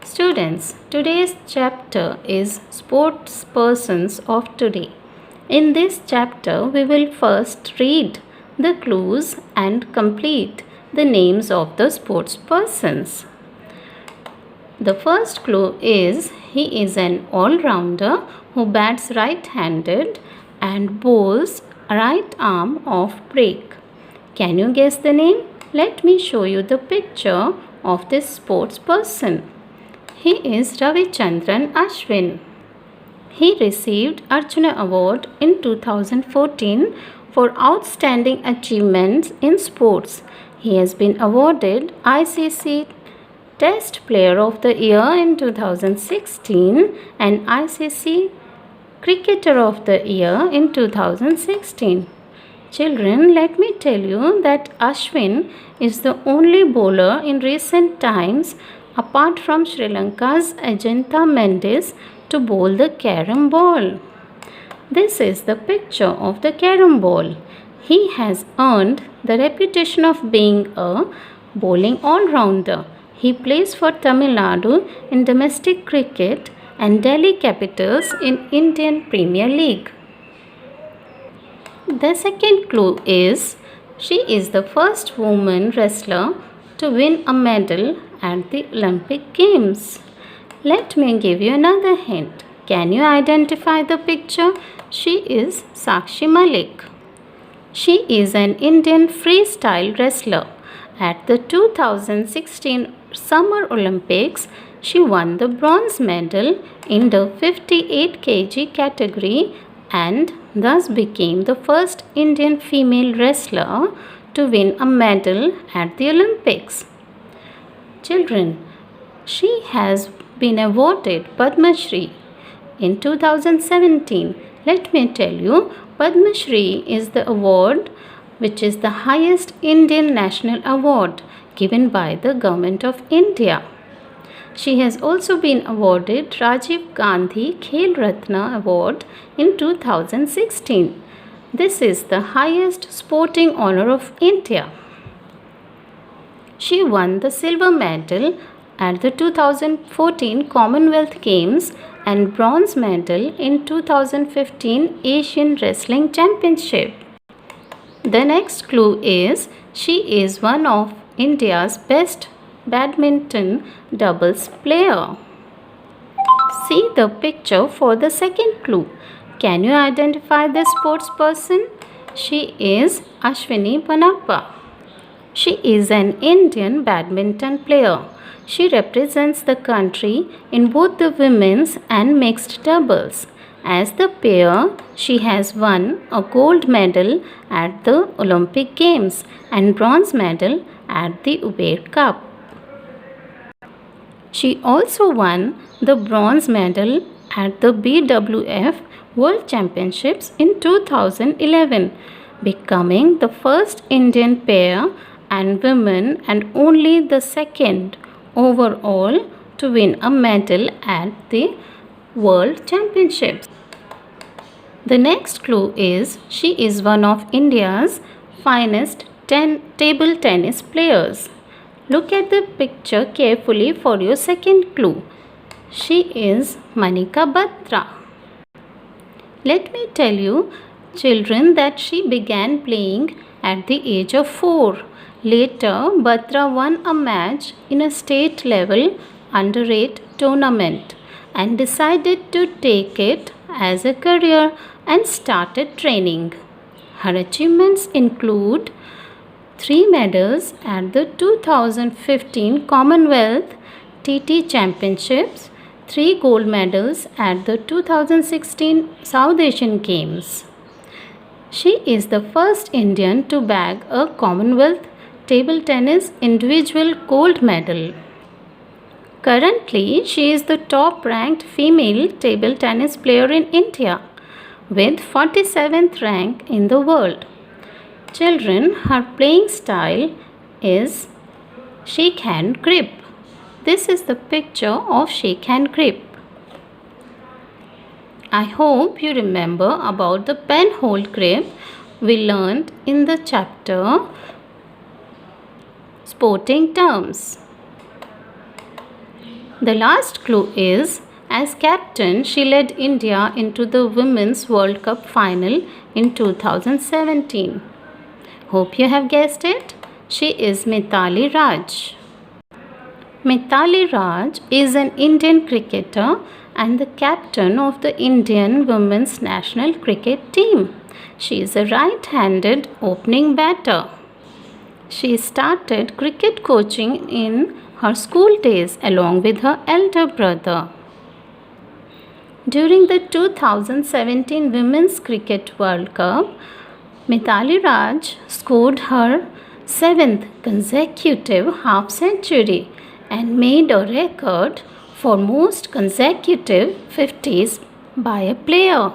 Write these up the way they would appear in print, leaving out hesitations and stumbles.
Students, today's chapter is Sports Persons of Today. In this chapter, we will first read the clues and complete the names of the sports persons. The first clue is he is an all-rounder who bats right-handed and bowls right arm off break. Can you guess the name? Let me show you the picture of this sports person. He is Ravichandran Ashwin. He received Arjuna Award in 2014 for outstanding achievements in sports. He has been awarded ICC Test Player of the Year in 2016 and ICC Cricketer of the Year in 2016. Children, let me tell you that Ashwin is the only bowler in recent times apart from Sri Lanka's Ajantha Mendis to bowl the carom ball. This is the picture of the carom ball. He has earned the reputation of being a bowling all-rounder. He plays for Tamil Nadu in domestic cricket and Delhi Capitals in Indian Premier League. The second clue is she is the first woman wrestler to win a medal at the Olympic Games. Let me give you another hint. Can you identify the picture? She is Sakshi Malik. She is an Indian freestyle wrestler. At the 2016 Summer Olympics, she won the bronze medal in the 58 kg category and thus became the first Indian female wrestler to win a medal at the Olympics. Children, she has been awarded Padma Shri in 2017. Let me tell you, Padma Shri is the award which is the highest Indian national award given by the Government of India. She has also been awarded Rajiv Gandhi Khel Ratna Award in 2016. This is the highest sporting honor of India. She won the silver medal at the 2014 Commonwealth Games and bronze medal in 2015 Asian Wrestling Championship. The next clue is she is one of India's best badminton doubles player. See the picture for the second clue. Can you identify this sports person? She is Ashwini Ponnappa. She is an Indian badminton player. She represents the country in both the women's and mixed doubles. As the pair, she has won a gold medal at the Olympic Games and bronze medal at the Uber Cup. She also won the bronze medal at the BWF World Championships in 2011, becoming the first Indian pair and women and only the second overall to win a medal at the World Championships. The next clue is she is one of India's finest table tennis players. Look at the picture carefully for your second clue. She is Manika Batra. Let me tell you, children, that she began playing at the age of 4. Later, Batra won a match in a state level under-8 tournament and decided to take it as a career and started training. Her achievements include 3 medals at the 2015 Commonwealth TT Championships, 3 gold medals at the 2016 South Asian Games. She is the first Indian to bag a Commonwealth table tennis individual gold medal. Currently, she is the top-ranked female table tennis player in India with 47th rank in the world. Children, her playing style is shake hand grip. This is the picture of shake hand grip. I hope you remember about the pen hold grip we learned in the chapter Sporting Terms. The last clue is, as captain, she led India into the Women's World Cup final in 2017. Hope you have guessed it. She is Mithali Raj. Mithali Raj is an Indian cricketer and the captain of the Indian women's national cricket team. She is a right-handed opening batter. She started cricket coaching in her school days along with her elder brother. During the 2017 Women's Cricket World Cup, Mithali Raj scored her 7th consecutive half century and made a record for most consecutive 50s by a player.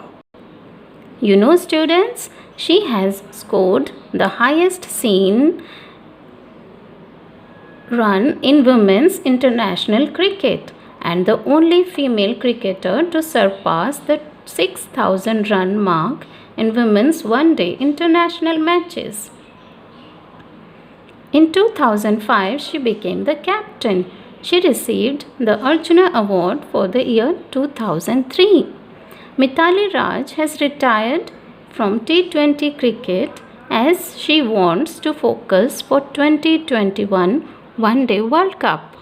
You know, students, she has scored the highest seen run in women's international cricket and the only female cricketer to surpass the 6,000 run mark in women's one-day international matches. In 2005, she became the captain. She received the Arjuna Award for the year 2003. Mithali Raj has retired from T20 cricket as she wants to focus for 2021 One-Day World Cup.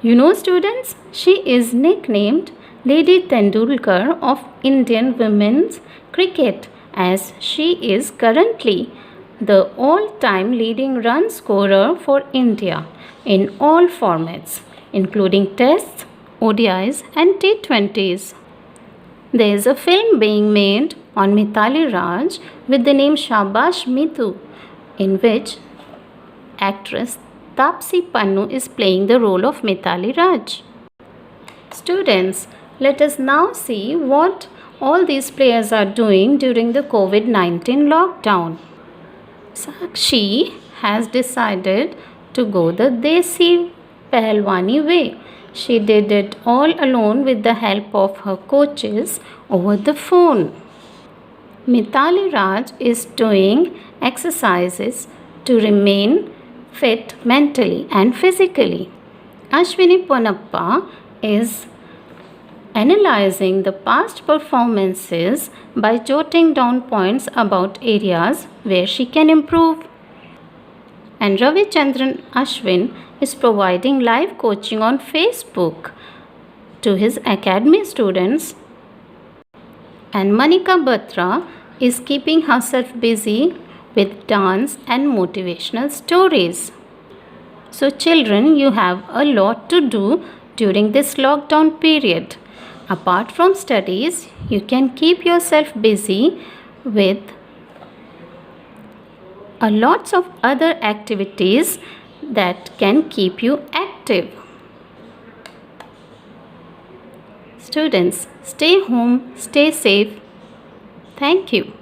You know, students, she is nicknamed Lady Tendulkar of Indian women's cricket as she is currently the all-time leading run scorer for India in all formats, including Tests, ODIs and T20s. There is a film being made on Mithali Raj with the name Shabash Mithu, in which actress Taapsee Pannu is playing the role of Mithali Raj. Students, let us now see what all these players are doing during the COVID-19 lockdown. Sakshi has decided to go the Desi Pehlwani way. She did it all alone with the help of her coaches over the phone. Mithali Raj is doing exercises to remain fit mentally and physically. Ashwini Ponnappa is analyzing the past performances by jotting down points about areas where she can improve. And Ravichandran Ashwin is providing live coaching on Facebook to his academy students. And Manika Batra is keeping herself busy with dance and motivational stories. So children, you have a lot to do during this lockdown period. Apart from studies, you can keep yourself busy with lots of other activities that can keep you active. Students, stay home, stay safe. Thank you.